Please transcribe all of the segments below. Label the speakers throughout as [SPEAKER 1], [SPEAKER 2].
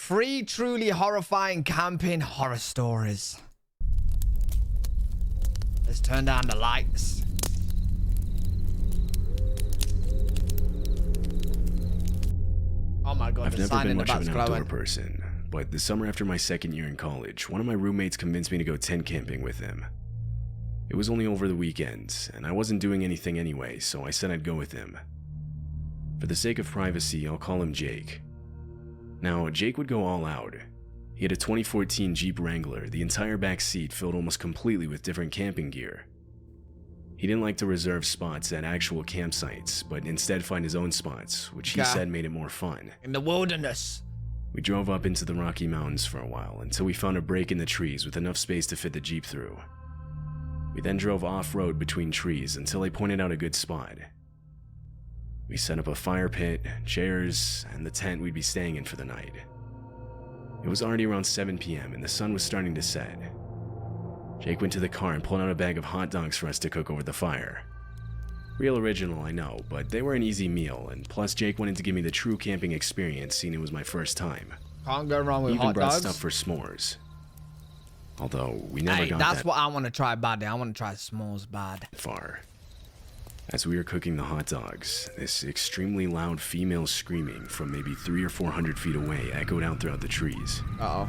[SPEAKER 1] 3 truly horrifying camping horror stories. Let's turn down the lights. Oh my god,
[SPEAKER 2] I've
[SPEAKER 1] the
[SPEAKER 2] never
[SPEAKER 1] sign
[SPEAKER 2] been
[SPEAKER 1] in the
[SPEAKER 2] much of
[SPEAKER 1] back's
[SPEAKER 2] an outdoor
[SPEAKER 1] glowing.
[SPEAKER 2] person, but the summer after my second year in college, one of my roommates convinced me to go tent camping with him. It was only over the weekend, and I wasn't doing anything anyway, so I said I'd go with him. For the sake of privacy, I'll call him Jake. Now, Jake would go all out. He had a 2014 Jeep Wrangler, the entire back seat filled almost completely with different camping gear. He didn't like to reserve spots at actual campsites, but instead find his own spots, which he said made it more fun.
[SPEAKER 1] In the wilderness.
[SPEAKER 2] We drove up into the Rocky Mountains for a while until we found a break in the trees with enough space to fit the Jeep through. We then drove off-road between trees until I pointed out a good spot. We set up a fire pit, chairs, and the tent we'd be staying in for the night. It was already around 7 p.m. and the sun was starting to set. Jake went to the car and pulled out a bag of hot dogs for us to cook over the fire. Real original, I know, but they were an easy meal, and plus Jake wanted to give me the true camping experience, seeing it was my first time.
[SPEAKER 1] Can't go wrong with
[SPEAKER 2] He even
[SPEAKER 1] hot
[SPEAKER 2] brought
[SPEAKER 1] dogs.
[SPEAKER 2] stuff for s'mores. Although, we never got
[SPEAKER 1] that's
[SPEAKER 2] that
[SPEAKER 1] what I want to try badly. I want to try s'mores bad.
[SPEAKER 2] far. As we were cooking the hot dogs, this extremely loud female screaming from maybe 300 or 400 feet away echoed out throughout the trees.
[SPEAKER 1] Uh-oh.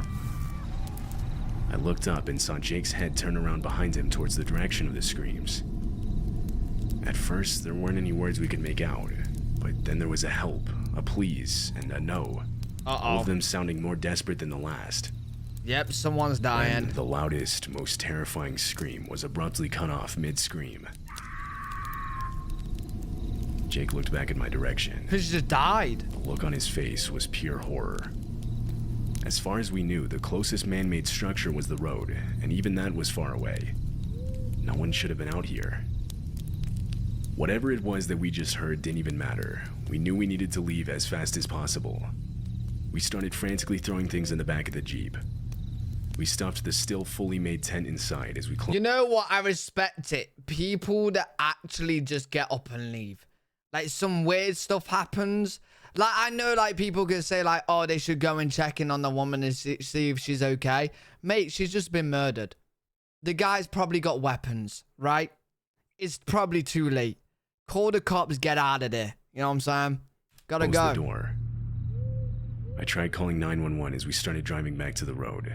[SPEAKER 2] I looked up and saw Jake's head turn around behind him towards the direction of the screams. At first, there weren't any words we could make out, but then there was a help, a please, and a no. All of them sounding more desperate than the last.
[SPEAKER 1] Yep, someone's dying.
[SPEAKER 2] And the loudest, most terrifying scream was abruptly cut off mid-scream. Jake looked back in my direction.
[SPEAKER 1] He just died.
[SPEAKER 2] The look on his face was pure horror. As far as we knew, the closest man-made structure was the road, and even that was far away. No one should have been out here. Whatever it was that we just heard didn't even matter. We knew we needed to leave as fast as possible. We started frantically throwing things in the back of the Jeep. We stuffed the still fully made tent inside as we
[SPEAKER 1] You know what? I respect it. People that actually just get up and leave. Like, some weird stuff happens. Like, I know, like, people can say, like, oh, they should go and check in on the woman and see if she's okay. Mate, she's just been murdered. The guy's probably got weapons, right? It's probably too late. Call the cops, get out of there. You know what I'm saying? Gotta go.
[SPEAKER 2] The door. I tried calling 911 as we started driving back to the road.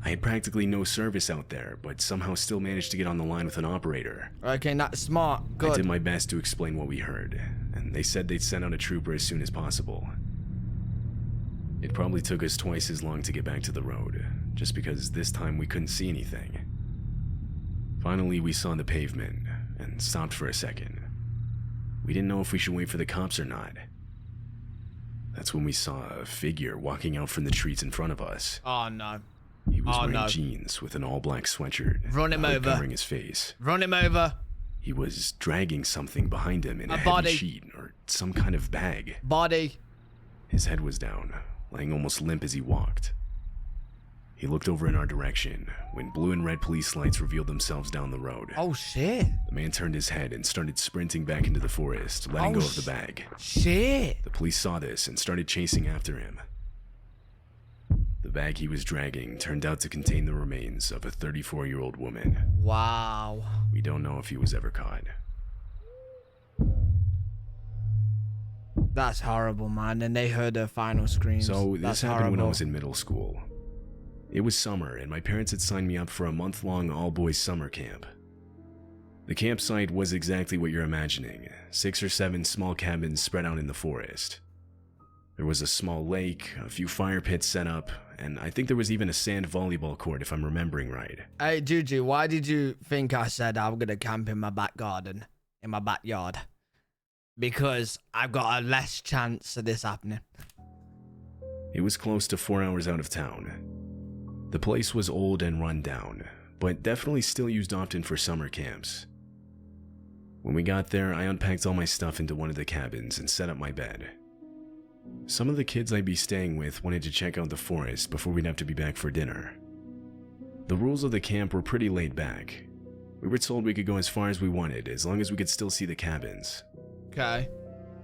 [SPEAKER 2] I had practically no service out there, but somehow still managed to get on the line with an operator.
[SPEAKER 1] Okay, that's smart. Good.
[SPEAKER 2] I did my best to explain what we heard, and they said they'd send out a trooper as soon as possible. It probably took us twice as long to get back to the road, just because this time we couldn't see anything. Finally, we saw the pavement, and stopped for a second. We didn't know if we should wait for the cops or not. That's when we saw a figure walking out from the trees in front of us.
[SPEAKER 1] Oh, no.
[SPEAKER 2] He was wearing jeans with an all-black sweatshirt.
[SPEAKER 1] Run him over.
[SPEAKER 2] Covering his face.
[SPEAKER 1] Run him over.
[SPEAKER 2] He was dragging something behind him in a heavy sheet or some kind of bag.
[SPEAKER 1] Body.
[SPEAKER 2] His head was down, laying almost limp as he walked. He looked over in our direction when blue and red police lights revealed themselves down the road.
[SPEAKER 1] Oh, shit.
[SPEAKER 2] The man turned his head and started sprinting back into the forest, letting go of the bag.
[SPEAKER 1] Shit.
[SPEAKER 2] The police saw this and started chasing after him. The bag he was dragging turned out to contain the remains of a 34-year-old woman.
[SPEAKER 1] Wow.
[SPEAKER 2] We don't know if he was ever caught.
[SPEAKER 1] That's horrible, man. And they heard the final screams.
[SPEAKER 2] So this happened when I was
[SPEAKER 1] horrible.
[SPEAKER 2] in middle school. It was summer, and my parents had signed me up for a month-long all-boys summer camp. The campsite was exactly what you're imagining, 6 or 7 small cabins spread out in the forest. There was a small lake, a few fire pits set up, and I think there was even a sand volleyball court if I'm remembering right.
[SPEAKER 1] Hey, Juju, why did you think I said I'm going to camp in my back garden, in my backyard? Because I've got a less chance of this happening.
[SPEAKER 2] It was close to 4 hours out of town. The place was old and run down, but definitely still used often for summer camps. When we got there, I unpacked all my stuff into one of the cabins and set up my bed. Some of the kids I'd be staying with wanted to check out the forest before we'd have to be back for dinner. The rules of the camp were pretty laid back. We were told we could go as far as we wanted, as long as we could still see the cabins.
[SPEAKER 1] Okay.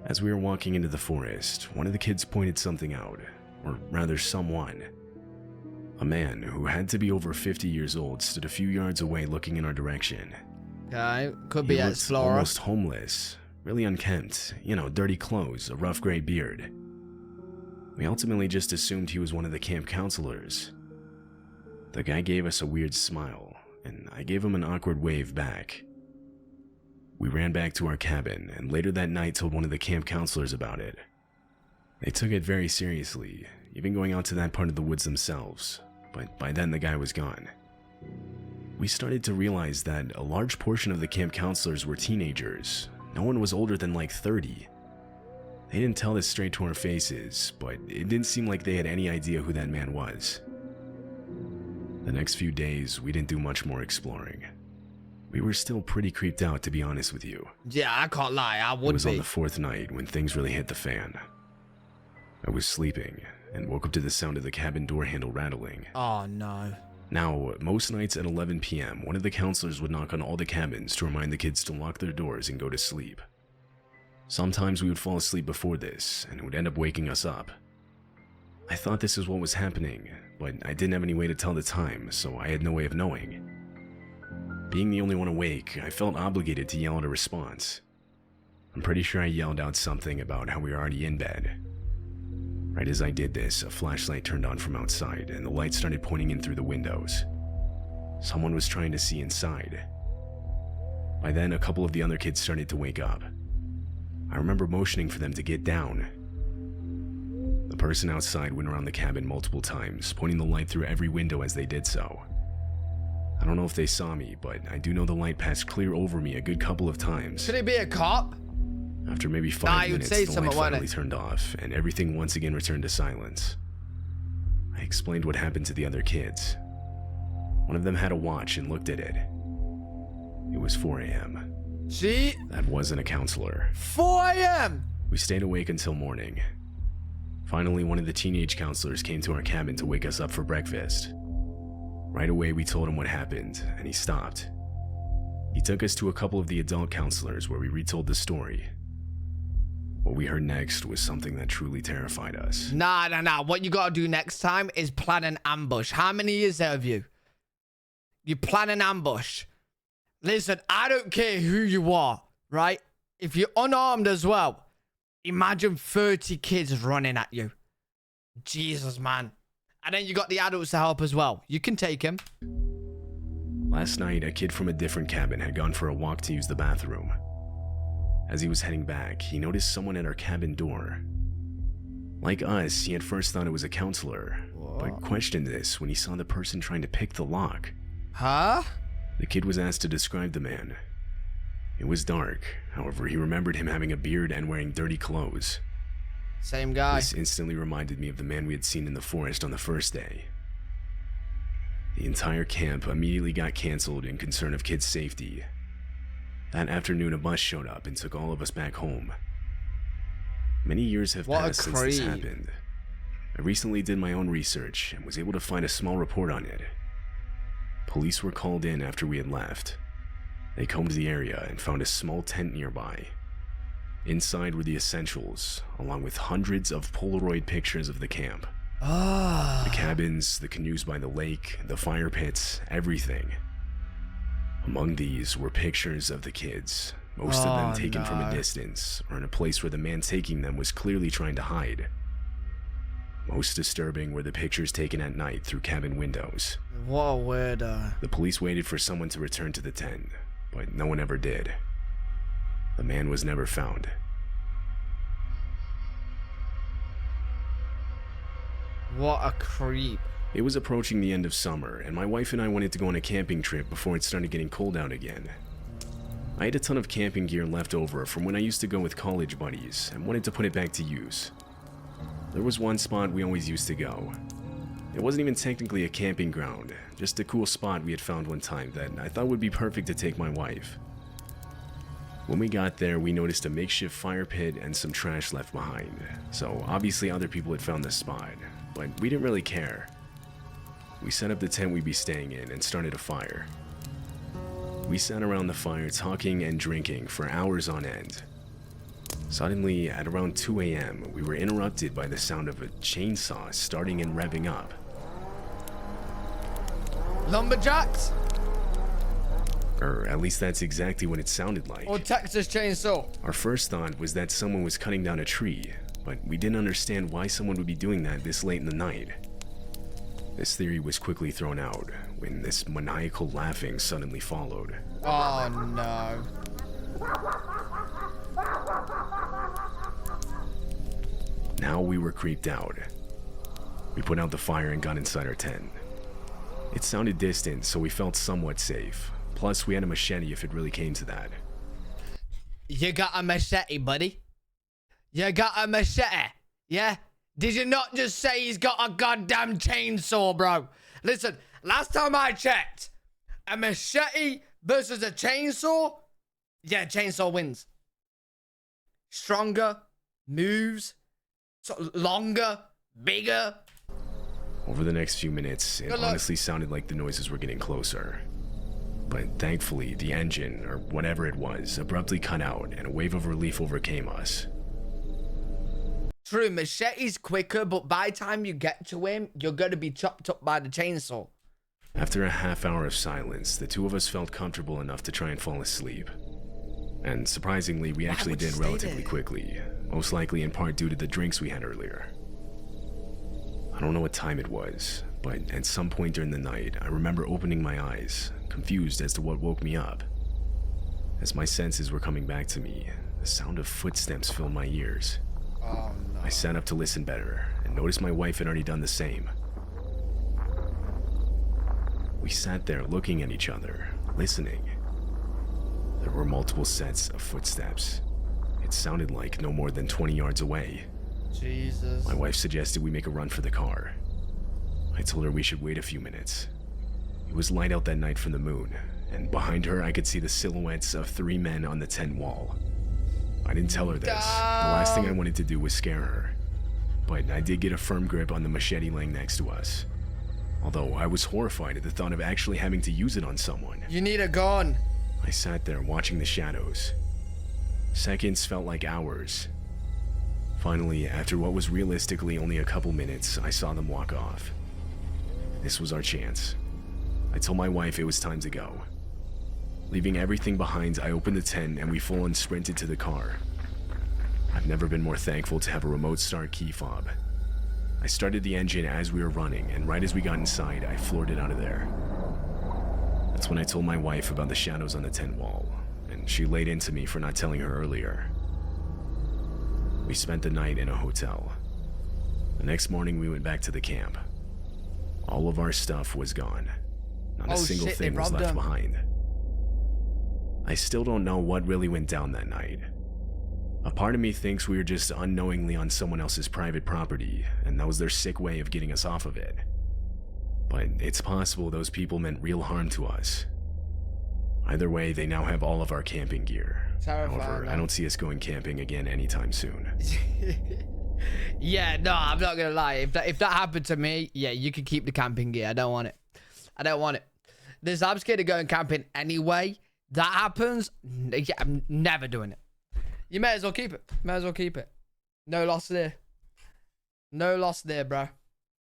[SPEAKER 2] As we were walking into the forest, one of the kids pointed something out, or rather someone. A man who had to be over 50 years old stood a few yards away looking in our direction.
[SPEAKER 1] Okay, could be
[SPEAKER 2] He looked
[SPEAKER 1] Explorer.
[SPEAKER 2] almost homeless, really unkempt, dirty clothes, a rough gray beard. We ultimately just assumed he was one of the camp counselors. The guy gave us a weird smile, and I gave him an awkward wave back. We ran back to our cabin, and later that night told one of the camp counselors about it. They took it very seriously, even going out to that part of the woods themselves, but by then the guy was gone. We started to realize that a large portion of the camp counselors were teenagers. No one was older than like 30. They didn't tell us straight to our faces, but it didn't seem like they had any idea who that man was. The next few days, we didn't do much more exploring. We were still pretty creeped out, to be honest with you.
[SPEAKER 1] Yeah, I can't lie, I would be.
[SPEAKER 2] It was on the fourth night when things really hit the fan. I was sleeping and woke up to the sound of the cabin door handle rattling.
[SPEAKER 1] Oh no.
[SPEAKER 2] Now, most nights at 11 p.m., one of the counselors would knock on all the cabins to remind the kids to lock their doors and go to sleep. Sometimes we would fall asleep before this, and it would end up waking us up. I thought this is what was happening, but I didn't have any way to tell the time, so I had no way of knowing. Being the only one awake, I felt obligated to yell out a response. I'm pretty sure I yelled out something about how we were already in bed. Right as I did this, a flashlight turned on from outside, and the light started pointing in through the windows. Someone was trying to see inside. By then, a couple of the other kids started to wake up. I remember motioning for them to get down. The person outside went around the cabin multiple times, pointing the light through every window as they did so. I don't know if they saw me, but I do know the light passed clear over me a good couple of times.
[SPEAKER 1] Could it be a cop?
[SPEAKER 2] After maybe 5 minutes, the light finally
[SPEAKER 1] wouldn't it?
[SPEAKER 2] turned off, and everything once again returned to silence. I explained what happened to the other kids. One of them had a watch and looked at it. It was 4 a.m.
[SPEAKER 1] See?
[SPEAKER 2] That wasn't a counselor.
[SPEAKER 1] 4 a.m.
[SPEAKER 2] We stayed awake until morning. Finally, one of the teenage counselors came to our cabin to wake us up for breakfast. Right away, we told him what happened, and he stopped. He took us to a couple of the adult counselors where we retold the story. What we heard next was something that truly terrified us.
[SPEAKER 1] Nah. What you gotta do next time is plan an ambush. How many is there of you? You plan an ambush. Listen, I don't care who you are, right? If you're unarmed as well, imagine 30 kids running at you. Jesus, man. And then you got the adults to help as well. You can take him.
[SPEAKER 2] Last night, a kid from a different cabin had gone for a walk to use the bathroom. As he was heading back, he noticed someone at our cabin door. Like us, he at first thought it was a counselor, but questioned this when he saw the person trying to pick the lock.
[SPEAKER 1] Huh?
[SPEAKER 2] The kid was asked to describe the man. It was dark, however, he remembered him having a beard and wearing dirty clothes.
[SPEAKER 1] Same guy.
[SPEAKER 2] This instantly reminded me of the man we had seen in the forest on the first day. The entire camp immediately got canceled in concern of kids' safety. That afternoon, a bus showed up and took all of us back home. Many years have passed since this happened. I recently did my own research and was able to find a small report on it. Police were called in after we had left. They combed the area and found a small tent nearby. Inside were the essentials, along with hundreds of Polaroid pictures of the camp. The cabins, the canoes by the lake, the fire pits, everything. Among these were pictures of the kids, most of them taken from a distance, or in a place where the man taking them was clearly trying to hide. Most disturbing were the pictures taken at night through cabin windows.
[SPEAKER 1] What a weirdo.
[SPEAKER 2] The police waited for someone to return to the tent, but no one ever did. The man was never found.
[SPEAKER 1] What a creep.
[SPEAKER 2] It was approaching the end of summer, and my wife and I wanted to go on a camping trip before it started getting cold out again. I had a ton of camping gear left over from when I used to go with college buddies, and wanted to put it back to use. There was one spot we always used to go. It wasn't even technically a camping ground, just a cool spot we had found one time that I thought would be perfect to take my wife. When we got there, we noticed a makeshift fire pit and some trash left behind, so obviously other people had found this spot, but we didn't really care. We set up the tent we'd be staying in and started a fire. We sat around the fire talking and drinking for hours on end. Suddenly, at around 2 a.m., we were interrupted by the sound of a chainsaw starting and revving up.
[SPEAKER 1] Lumberjacks?
[SPEAKER 2] Or at least that's exactly what it sounded like.
[SPEAKER 1] Or Texas Chainsaw?
[SPEAKER 2] Our first thought was that someone was cutting down a tree, but we didn't understand why someone would be doing that this late in the night. This theory was quickly thrown out when this maniacal laughing suddenly followed.
[SPEAKER 1] Oh no.
[SPEAKER 2] Now we were creeped out. We put out the fire and got inside our tent. It sounded distant, so we felt somewhat safe. Plus, we had a machete if it really came to that.
[SPEAKER 1] You got a machete, buddy? You got a machete, yeah? Did you not just say he's got a goddamn chainsaw, bro? Listen, last time I checked, a machete versus a chainsaw, yeah, chainsaw wins. Stronger, moves, longer, bigger.
[SPEAKER 2] Over the next few minutes, it honestly sounded like the noises were getting closer. But thankfully, the engine, or whatever it was, abruptly cut out and a wave of relief overcame us.
[SPEAKER 1] True, machete's quicker, but by the time you get to him, you're going to be chopped up by the chainsaw.
[SPEAKER 2] After a half hour of silence, the two of us felt comfortable enough to try and fall asleep. And surprisingly, we actually did relatively quickly, most likely in part due to the drinks we had earlier. I don't know what time it was, but at some point during the night, I remember opening my eyes, confused as to what woke me up. As my senses were coming back to me, the sound of footsteps filled my ears.
[SPEAKER 1] Oh, no.
[SPEAKER 2] I sat up to listen better and noticed my wife had already done the same. We sat there looking at each other, listening. There were multiple sets of footsteps. It sounded like no more than 20 yards away.
[SPEAKER 1] Jesus.
[SPEAKER 2] My wife suggested we make a run for the car. I told her we should wait a few minutes. It was light out that night from the moon, and behind her I could see the silhouettes of 3 men on the tent wall. I didn't tell her this. The last thing I wanted to do was scare her. But I did get a firm grip on the machete laying next to us. Although I was horrified at the thought of actually having to use it on someone.
[SPEAKER 1] You need a gun.
[SPEAKER 2] I sat there watching the shadows. Seconds felt like hours. Finally, after what was realistically only a couple minutes, I saw them walk off. This was our chance. I told my wife it was time to go. Leaving everything behind, I opened the tent and we full-on sprinted to the car. I've never been more thankful to have a remote start key fob. I started the engine as we were running, and right as we got inside, I floored it out of there. That's when I told my wife about the shadows on the tent wall, and she laid into me for not telling her earlier. We spent the night in a hotel. The next morning, we went back to the camp. All of our stuff was gone. Not a single thing was left behind. I still don't know what really went down that night. A part of me thinks we were just unknowingly on someone else's private property, and that was their sick way of getting us off of it. But it's possible those people meant real harm to us. Either way, they now have all of our camping gear. However, I don't see us going camping again anytime soon.
[SPEAKER 1] Yeah, no, I'm not gonna lie. If that happened to me, yeah, you can keep the camping gear. I don't want it. I don't want it. I'm scared of going camping anyway. That happens, yeah, I'm never doing it. You may as well keep it. May as well keep it. No loss there. No loss there, bro.